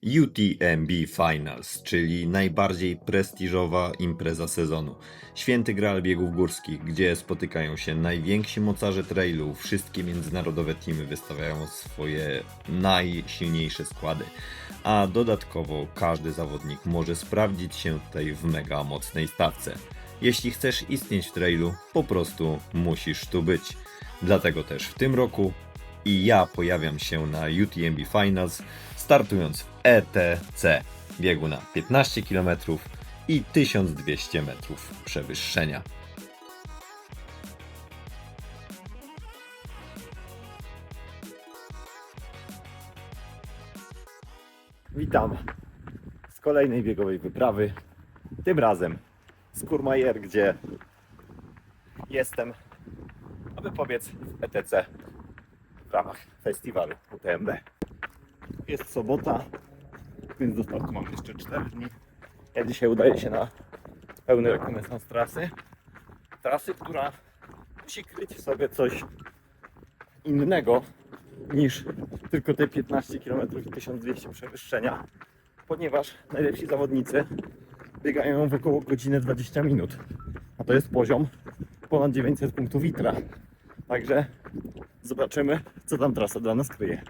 UTMB Finals, czyli najbardziej prestiżowa impreza sezonu. Święty Graal biegów górskich, gdzie spotykają się najwięksi mocarze trailu, wszystkie międzynarodowe teamy wystawiają swoje najsilniejsze składy. A dodatkowo każdy zawodnik może sprawdzić się tutaj w mega mocnej stawce. Jeśli chcesz istnieć w trailu, po prostu musisz tu być. Dlatego też w tym roku i ja pojawiam się na UTMB Finals, startując w ETC, biegu na 15 km i 1200 metrów przewyższenia. Witam z kolejnej biegowej wyprawy, tym razem z Courmayeur, gdzie jestem, aby pobiec w ETC w ramach festiwalu UTMB. Jest sobota, więc do startu mam jeszcze 4 dni. Ja dzisiaj udaję się na pełny rekonesans trasy, która musi kryć w sobie coś innego niż tylko te 15 km i 1200 przewyższenia, ponieważ najlepsi zawodnicy biegają ją w około godzinę 20 minut, a to jest poziom ponad 900 punktów ITRA. Także zobaczymy, co tam trasa dla nas kryje.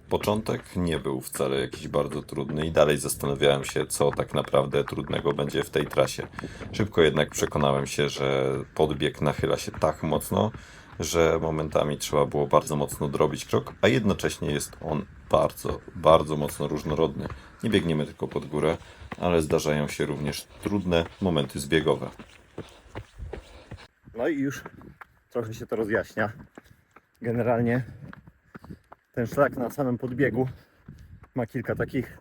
Początek nie był wcale jakiś bardzo trudny i dalej zastanawiałem się, co tak naprawdę trudnego będzie w tej trasie. Szybko jednak przekonałem się, że podbieg nachyla się tak mocno, że momentami trzeba było bardzo mocno drobić krok, a jednocześnie jest on bardzo, bardzo mocno różnorodny. Nie biegniemy tylko pod górę, ale zdarzają się również trudne momenty zbiegowe. No i już trochę się to rozjaśnia. Generalnie ten szlak na samym podbiegu ma kilka takich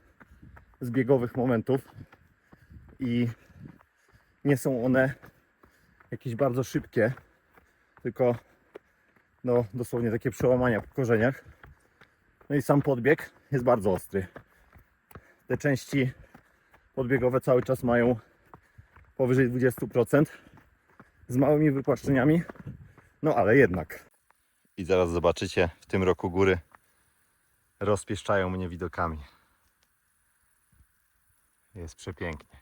zbiegowych momentów i nie są one jakieś bardzo szybkie, tylko no, dosłownie takie przełamania po korzeniach. No i sam podbieg jest bardzo ostry. Te części podbiegowe cały czas mają powyżej 20% z małymi wypłaszczeniami, no ale jednak. I zaraz zobaczycie, w tym roku góry rozpieszczają mnie widokami. Jest przepięknie.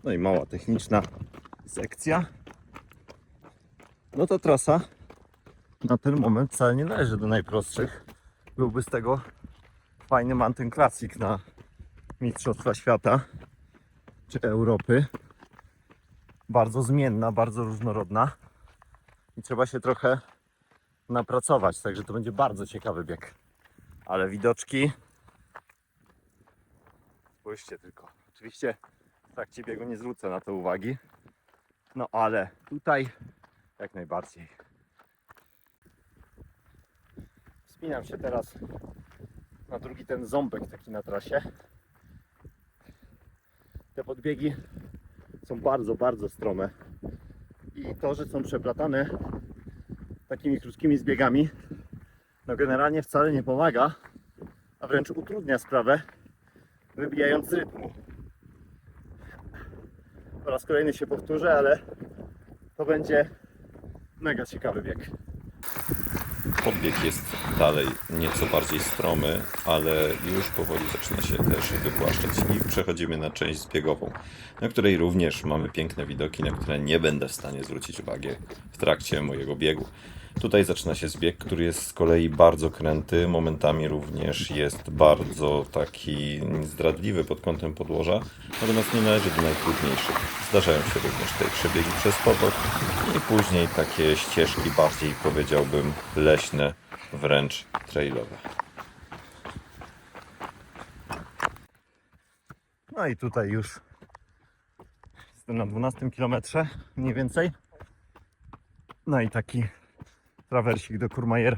No i mała techniczna sekcja. No to trasa na ten moment wcale nie należy do najprostszych. Byłby z tego fajny Mountain Classic na Mistrzostwa Świata czy Europy. Bardzo zmienna, bardzo różnorodna i trzeba się trochę napracować, także to będzie bardzo ciekawy bieg. Ale widoczki, spójrzcie tylko. Oczywiście w trakcie biegu nie zwrócę na to uwagi, no ale tutaj jak najbardziej. Wspinam się teraz na drugi ten ząbek taki na trasie. Te podbiegi są bardzo, bardzo strome i to, że są przeplatane takimi krótkimi zbiegami, no generalnie wcale nie pomaga, a wręcz utrudnia sprawę, wybijając z rytmu. Po raz kolejny się powtórzę, ale to będzie mega ciekawy bieg. Podbieg jest dalej nieco bardziej stromy, ale już powoli zaczyna się też wypłaszczać i przechodzimy na część zbiegową, na której również mamy piękne widoki, na które nie będę w stanie zwrócić uwagi w trakcie mojego biegu. Tutaj zaczyna się zbieg, który jest z kolei bardzo kręty, momentami również jest bardzo taki zdradliwy pod kątem podłoża, natomiast nie należy do najtrudniejszych. Zdarzają się również tutaj przebiegi przez potok i później takie ścieżki bardziej, powiedziałbym, leśne, wręcz trailowe. No i tutaj już jestem na 12 kilometrze mniej więcej. No i taki trawersik do Courmayeur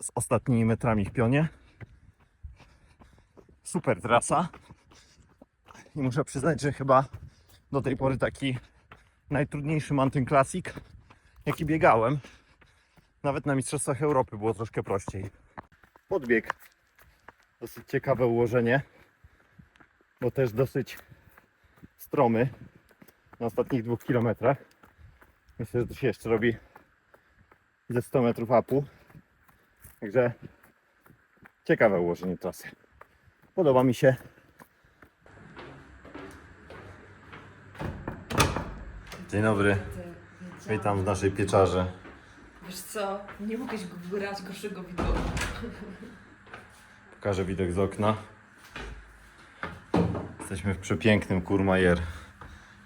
z ostatnimi metrami w pionie. Super trasa. I muszę przyznać, że chyba do tej pory taki najtrudniejszy Mountain Classic, jaki biegałem. Nawet na Mistrzostwach Europy było troszkę prościej. Podbieg. Dosyć ciekawe ułożenie, bo też dosyć stromy na ostatnich 2 kilometrach. Myślę, że to się jeszcze robi ze 100 metrów upu. Także ciekawe ułożenie trasy. Podoba mi się. Dzień dobry. Witam w naszej pieczarze. Wiesz co, nie mogłeś wybrać gorszego widoku. Pokażę widok z okna. Jesteśmy w przepięknym Courmayeur.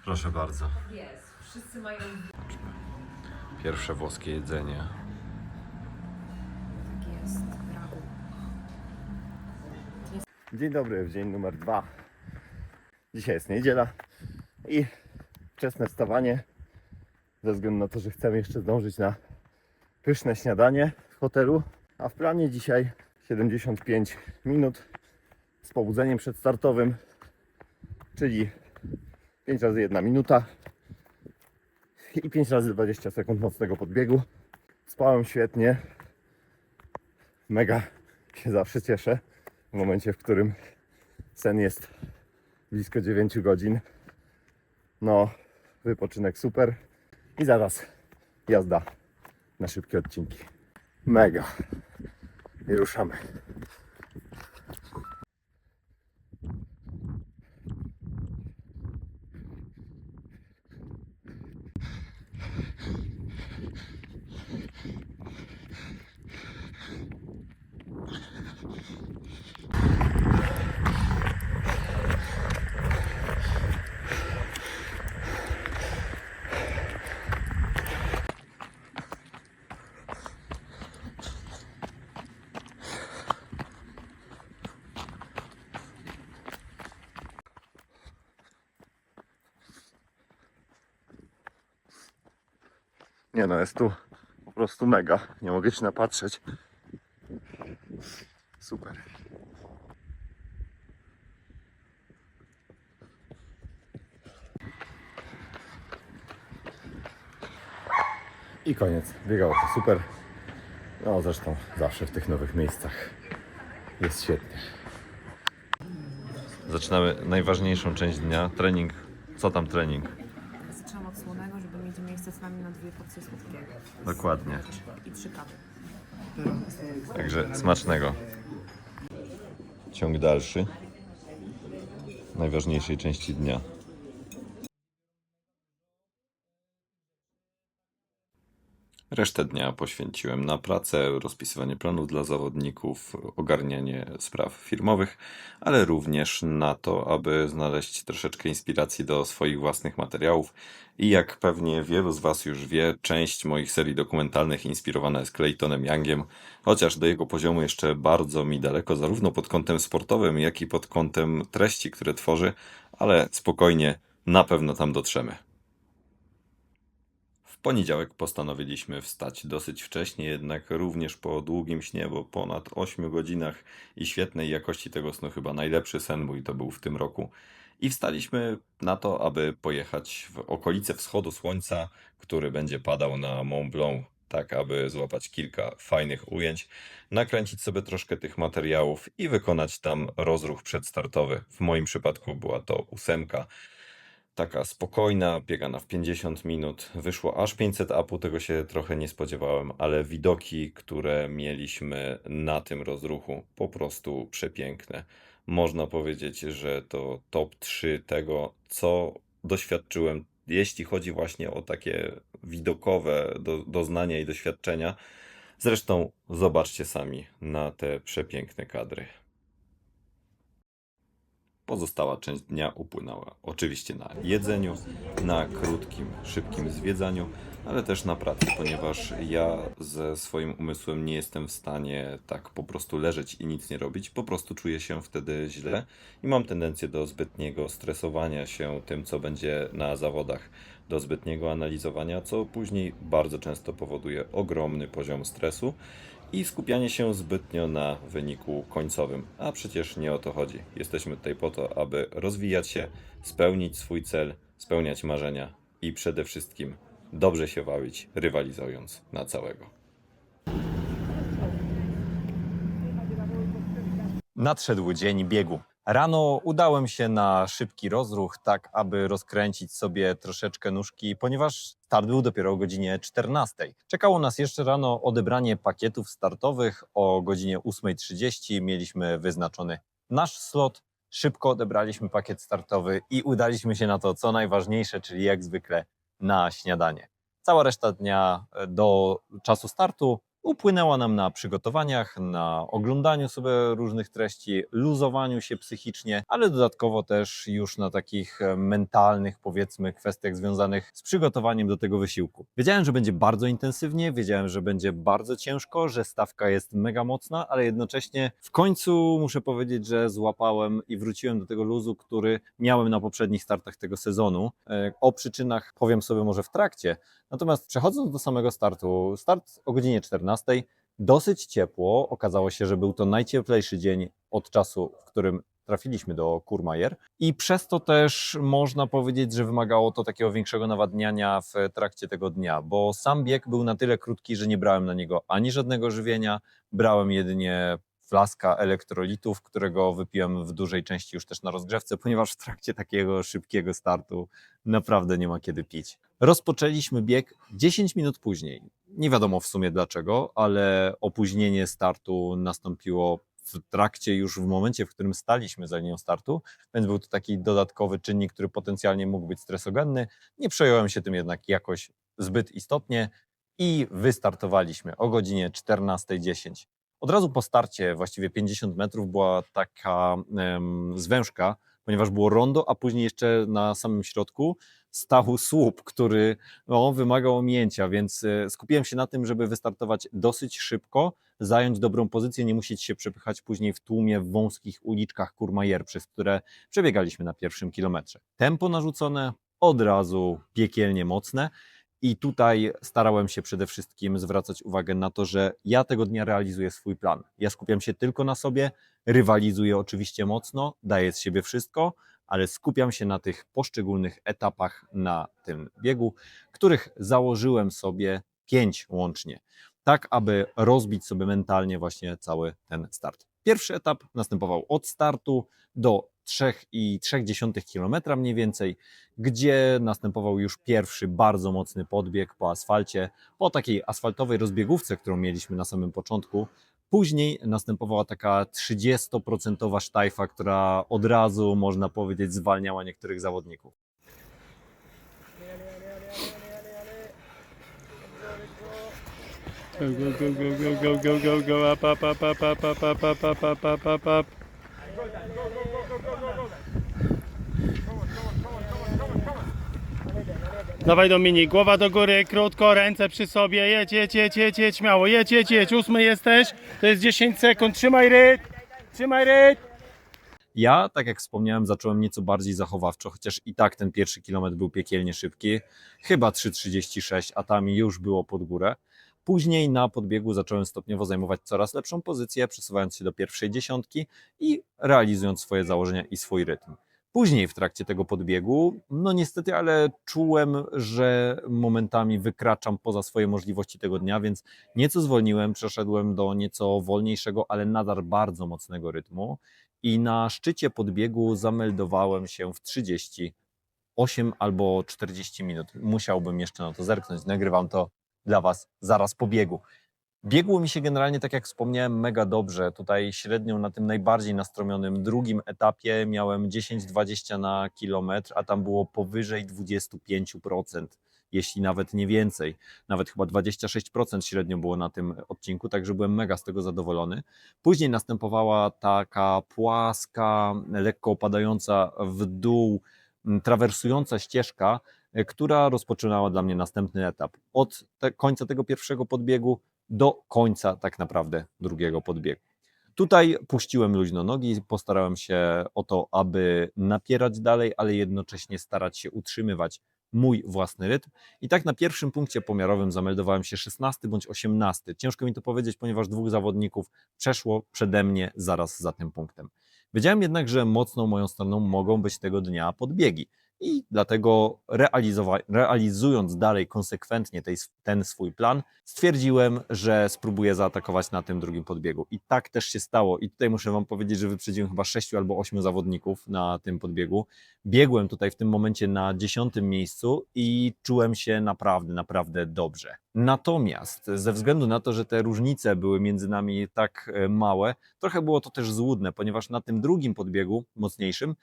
Proszę bardzo. Jest, wszyscy mają... Pierwsze włoskie jedzenie. Tak jest, ragu. Dzień dobry, w dzień numer 2. Dzisiaj jest niedziela i wczesne wstawanie. Ze względu na to, że chcemy jeszcze zdążyć na pyszne śniadanie w hotelu. A w planie dzisiaj 75 minut z pobudzeniem przedstartowym, czyli 5 razy 1 minuta i 5 razy 20 sekund mocnego podbiegu. Spałem świetnie. Mega się zawsze cieszę w momencie, w którym sen jest blisko 9 godzin. No, wypoczynek super. I zaraz jazda na szybkie odcinki. Mega. I ruszamy. Nie no, jest tu po prostu mega. Nie mogę się napatrzeć. Super. I koniec. Biegało to super. No zresztą zawsze w tych nowych miejscach jest świetnie. Zaczynamy najważniejszą część dnia. Trening. Co tam trening? Zaczynam od słonego, żeby mieć miejsce z nami na 2 porcje słodkiego. Dokładnie. I 3 kawy. Także smacznego. Ciąg dalszy najważniejszej części dnia. Resztę dnia poświęciłem na pracę, rozpisywanie planów dla zawodników, ogarnianie spraw firmowych, ale również na to, aby znaleźć troszeczkę inspiracji do swoich własnych materiałów. I jak pewnie wielu z Was już wie, część moich serii dokumentalnych inspirowana jest Claytonem Youngiem, chociaż do jego poziomu jeszcze bardzo mi daleko, zarówno pod kątem sportowym, jak i pod kątem treści, które tworzy, ale spokojnie, na pewno tam dotrzemy. W poniedziałek postanowiliśmy wstać dosyć wcześnie, jednak również po długim śnie, bo ponad 8 godzinach i świetnej jakości tego snu, chyba najlepszy sen mój to był w tym roku. I wstaliśmy na to, aby pojechać w okolice wschodu słońca, który będzie padał na Mont Blanc, tak aby złapać kilka fajnych ujęć, nakręcić sobie troszkę tych materiałów i wykonać tam rozruch przedstartowy. W moim przypadku była to 8. Taka spokojna, biegana w 50 minut. Wyszło aż 500 upu, tego się trochę nie spodziewałem, ale widoki, które mieliśmy na tym rozruchu, po prostu przepiękne. Można powiedzieć, że to top 3 tego, co doświadczyłem, jeśli chodzi właśnie o takie widokowe doznania i doświadczenia. Zresztą zobaczcie sami na te przepiękne kadry. Pozostała część dnia upłynęła oczywiście na jedzeniu, na krótkim, szybkim zwiedzaniu, ale też na pracy, ponieważ ja ze swoim umysłem nie jestem w stanie tak po prostu leżeć i nic nie robić, po prostu czuję się wtedy źle i mam tendencję do zbytniego stresowania się tym, co będzie na zawodach, do zbytniego analizowania, co później bardzo często powoduje ogromny poziom stresu i skupianie się zbytnio na wyniku końcowym. A przecież nie o to chodzi. Jesteśmy tutaj po to, aby rozwijać się, spełnić swój cel, spełniać marzenia i przede wszystkim dobrze się bawić, rywalizując na całego. Nadszedł dzień biegu, Rano udałem się na szybki rozruch, tak aby rozkręcić sobie troszeczkę nóżki, ponieważ start był dopiero o godzinie 14. Czekało nas jeszcze rano odebranie pakietów startowych. O godzinie 8:30 mieliśmy wyznaczony nasz slot. Szybko odebraliśmy pakiet startowy i udaliśmy się na to, co najważniejsze, czyli jak zwykle na śniadanie. Cała reszta dnia do czasu startu upłynęła nam na przygotowaniach, na oglądaniu sobie różnych treści, luzowaniu się psychicznie, ale dodatkowo też już na takich mentalnych, powiedzmy, kwestiach związanych z przygotowaniem do tego wysiłku. Wiedziałem, że będzie bardzo intensywnie, wiedziałem, że będzie bardzo ciężko, że stawka jest mega mocna, ale jednocześnie w końcu muszę powiedzieć, że złapałem i wróciłem do tego luzu, który miałem na poprzednich startach tego sezonu. O przyczynach powiem sobie może w trakcie. Natomiast przechodząc do samego startu, start o godzinie 14, dosyć ciepło. Okazało się, że był to najcieplejszy dzień od czasu, w którym trafiliśmy do Courmayeur i przez to też można powiedzieć, że wymagało to takiego większego nawadniania w trakcie tego dnia, bo sam bieg był na tyle krótki, że nie brałem na niego ani żadnego żywienia, brałem jedynie flaska elektrolitów, którego wypiłem w dużej części już też na rozgrzewce, ponieważ w trakcie takiego szybkiego startu naprawdę nie ma kiedy pić. Rozpoczęliśmy bieg 10 minut później. Nie wiadomo w sumie dlaczego, ale opóźnienie startu nastąpiło w trakcie, już w momencie, w którym staliśmy za linią startu, więc był to taki dodatkowy czynnik, który potencjalnie mógł być stresogenny. Nie przejąłem się tym jednak jakoś zbyt istotnie i wystartowaliśmy o godzinie 14:10. Od razu po starcie, właściwie 50 metrów, była taka zwężka, ponieważ było rondo, a później jeszcze na samym środku stał słup, który wymagał ominięcia, więc skupiłem się na tym, żeby wystartować dosyć szybko, zająć dobrą pozycję, nie musieć się przepychać później w tłumie w wąskich uliczkach Courmayeur, przez które przebiegaliśmy na pierwszym kilometrze. Tempo narzucone od razu piekielnie mocne. I tutaj starałem się przede wszystkim zwracać uwagę na to, że ja tego dnia realizuję swój plan. Ja skupiam się tylko na sobie, rywalizuję oczywiście mocno, daję z siebie wszystko, ale skupiam się na tych poszczególnych etapach na tym biegu, których założyłem sobie 5 łącznie, tak aby rozbić sobie mentalnie właśnie cały ten start. Pierwszy etap następował od startu do 3,3 km mniej więcej, gdzie następował już pierwszy bardzo mocny podbieg po asfalcie, po takiej asfaltowej rozbiegówce, którą mieliśmy na samym początku. Później następowała taka 30% sztajfa, która od razu, można powiedzieć, zwalniała niektórych zawodników. Go, go, go, go, go, go, go, go, up, up, up, up, up, up, up, up, up, up, up, up, up. Dawaj Dominik, głowa do góry, krótko, ręce przy sobie, jedź, jedź, jedź, jedź, jedź, śmiało, jedź, jedź, jedź, 8 jesteś, to jest 10 sekund, trzymaj rytm, trzymaj rytm. Ja, tak jak wspomniałem, zacząłem nieco bardziej zachowawczo, chociaż i tak ten pierwszy kilometr był piekielnie szybki, chyba 3,36, a tam już było pod górę. Później na podbiegu zacząłem stopniowo zajmować coraz lepszą pozycję, przesuwając się do pierwszej dziesiątki i realizując swoje założenia i swój rytm. Później w trakcie tego podbiegu, no niestety, ale czułem, że momentami wykraczam poza swoje możliwości tego dnia, więc nieco zwolniłem, przeszedłem do nieco wolniejszego, ale nadal bardzo mocnego rytmu i na szczycie podbiegu zameldowałem się w 38 albo 40 minut. Musiałbym jeszcze na to zerknąć, nagrywam to dla Was zaraz po biegu. Biegło mi się generalnie, tak jak wspomniałem, mega dobrze. Tutaj średnią na tym najbardziej nastromionym drugim etapie miałem 10-20 na kilometr, a tam było powyżej 25%, jeśli nawet nie więcej. Nawet chyba 26% średnio było na tym odcinku, także byłem mega z tego zadowolony. Później następowała taka płaska, lekko opadająca w dół, trawersująca ścieżka, która rozpoczynała dla mnie następny etap. Od końca tego pierwszego podbiegu do końca tak naprawdę drugiego podbiegu. Tutaj puściłem luźno nogi, postarałem się o to, aby napierać dalej, ale jednocześnie starać się utrzymywać mój własny rytm. I tak na pierwszym punkcie pomiarowym zameldowałem się 16 bądź 18. Ciężko mi to powiedzieć, ponieważ dwóch zawodników przeszło przede mnie zaraz za tym punktem. Wiedziałem jednak, że mocną moją stroną mogą być tego dnia podbiegi. I dlatego realizując dalej konsekwentnie ten swój plan, stwierdziłem, że spróbuję zaatakować na tym drugim podbiegu. I tak też się stało. I tutaj muszę Wam powiedzieć, że wyprzedziłem chyba 6 albo 8 zawodników na tym podbiegu. Biegłem tutaj w tym momencie na 10. miejscu i czułem się naprawdę, naprawdę dobrze. Natomiast ze względu na to, że te różnice były między nami tak małe, trochę było to też złudne, ponieważ na tym drugim podbiegu, mocniejszym,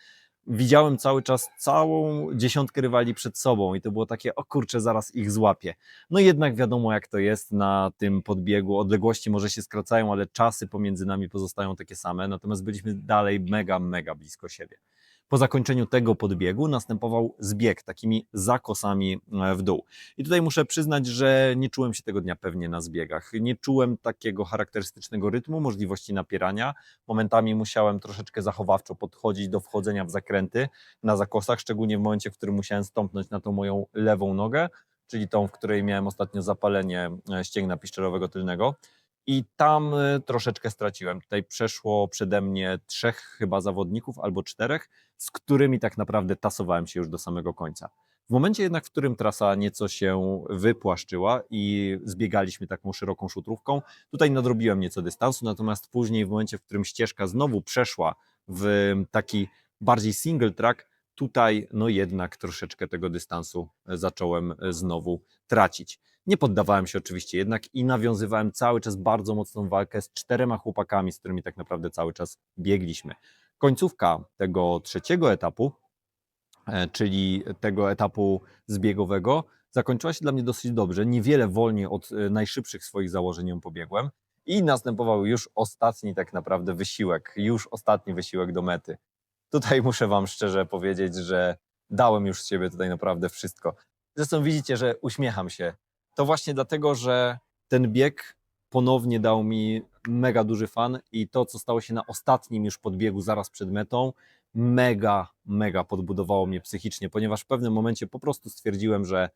widziałem cały czas całą dziesiątkę rywali przed sobą i to było takie, o kurczę, zaraz ich złapię. No jednak wiadomo jak to jest na tym podbiegu, odległości może się skracają, ale czasy pomiędzy nami pozostają takie same, natomiast byliśmy dalej mega, mega blisko siebie. Po zakończeniu tego podbiegu następował zbieg takimi zakosami w dół. I tutaj muszę przyznać, że nie czułem się tego dnia pewnie na zbiegach. Nie czułem takiego charakterystycznego rytmu, możliwości napierania. Momentami musiałem troszeczkę zachowawczo podchodzić do wchodzenia w zakręty na zakosach, szczególnie w momencie, w którym musiałem stąpnąć na tą moją lewą nogę, czyli tą, w której miałem ostatnio zapalenie ścięgna piszczelowego tylnego. I tam troszeczkę straciłem. Tutaj przeszło przede mnie 3 chyba zawodników albo 4, z którymi tak naprawdę tasowałem się już do samego końca. W momencie jednak, w którym trasa nieco się wypłaszczyła i zbiegaliśmy taką szeroką szutrówką, tutaj nadrobiłem nieco dystansu, natomiast później w momencie, w którym ścieżka znowu przeszła w taki bardziej single track, tutaj no jednak troszeczkę tego dystansu zacząłem znowu tracić. Nie poddawałem się oczywiście jednak i nawiązywałem cały czas bardzo mocną walkę z 4 chłopakami, z którymi tak naprawdę cały czas biegliśmy. Końcówka tego 3. etapu, czyli tego etapu zbiegowego, zakończyła się dla mnie dosyć dobrze. Niewiele wolniej od najszybszych swoich założeń ją pobiegłem i następował już ostatni tak naprawdę wysiłek, już ostatni wysiłek do mety. Tutaj muszę Wam szczerze powiedzieć, że dałem już z siebie tutaj naprawdę wszystko. Zresztą widzicie, że uśmiecham się. To właśnie dlatego, że ten bieg ponownie dał mi mega duży fan i to, co stało się na ostatnim już podbiegu zaraz przed metą, mega, mega podbudowało mnie psychicznie, ponieważ w pewnym momencie po prostu stwierdziłem, że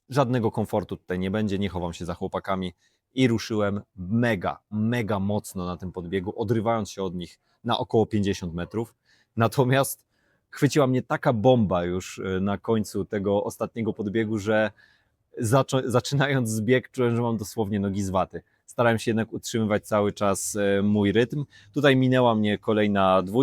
żadnego komfortu tutaj nie będzie, nie chowam się za chłopakami i ruszyłem mega, mega mocno na tym podbiegu, odrywając się od nich na około 50 metrów. Natomiast chwyciła mnie taka bomba już na końcu tego ostatniego podbiegu, że zaczynając zbieg czułem, że mam dosłownie nogi z waty. Starałem się jednak utrzymywać cały czas mój rytm. Tutaj minęła mnie kolejna 2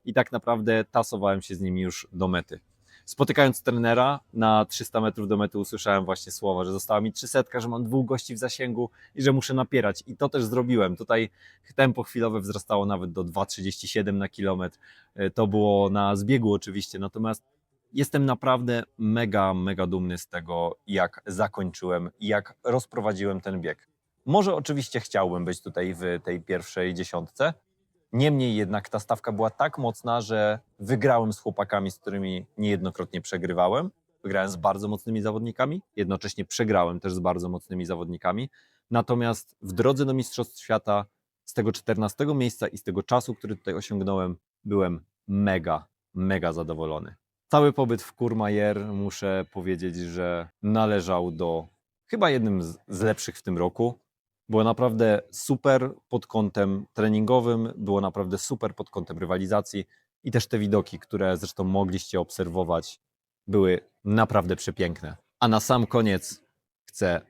i tak naprawdę tasowałem się z nimi już do mety. Spotykając trenera na 300 metrów do mety usłyszałem właśnie słowa, że została mi 300, że mam 2 gości w zasięgu i że muszę napierać. I to też zrobiłem. Tutaj tempo chwilowe wzrastało nawet do 2,37 na kilometr. To było na zbiegu oczywiście, natomiast jestem naprawdę mega, mega dumny z tego, jak zakończyłem i jak rozprowadziłem ten bieg. Może oczywiście chciałbym być tutaj w tej pierwszej 10, niemniej jednak ta stawka była tak mocna, że wygrałem z chłopakami, z którymi niejednokrotnie przegrywałem. Wygrałem z bardzo mocnymi zawodnikami, jednocześnie przegrałem też z bardzo mocnymi zawodnikami. Natomiast w drodze do Mistrzostw Świata z tego 14 miejsca i z tego czasu, który tutaj osiągnąłem, byłem mega, mega zadowolony. Cały pobyt w Courmayeur, muszę powiedzieć, że należał do chyba jednym z lepszych w tym roku. Było naprawdę super pod kątem treningowym, było naprawdę super pod kątem rywalizacji i też te widoki, które zresztą mogliście obserwować, były naprawdę przepiękne. A na sam koniec chcę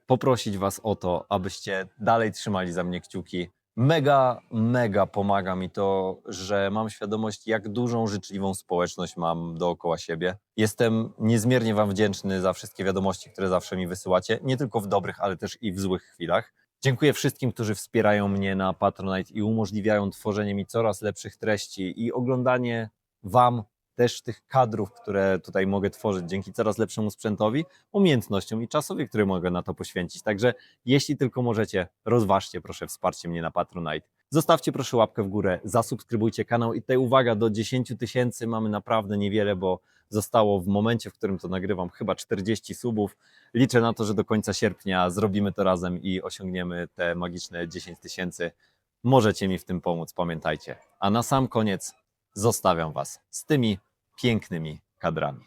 poprosić Was o to, abyście dalej trzymali za mnie kciuki. Mega, mega pomaga mi to, że mam świadomość, jak dużą życzliwą społeczność mam dookoła siebie. Jestem niezmiernie Wam wdzięczny za wszystkie wiadomości, które zawsze mi wysyłacie, nie tylko w dobrych, ale też i w złych chwilach. Dziękuję wszystkim, którzy wspierają mnie na Patronite i umożliwiają tworzenie mi coraz lepszych treści i oglądanie Wam też tych kadrów, które tutaj mogę tworzyć dzięki coraz lepszemu sprzętowi, umiejętnościom i czasowi, który mogę na to poświęcić. Także jeśli tylko możecie, rozważcie proszę wsparcie mnie na Patronite. Zostawcie proszę łapkę w górę, zasubskrybujcie kanał i tutaj uwaga, do 10 000 mamy naprawdę niewiele, bo zostało w momencie, w którym to nagrywam chyba 40 subów. Liczę na to, że do końca sierpnia zrobimy to razem i osiągniemy te magiczne 10 000. Możecie mi w tym pomóc, pamiętajcie. A na sam koniec zostawiam Was z tymi pięknymi kadrami.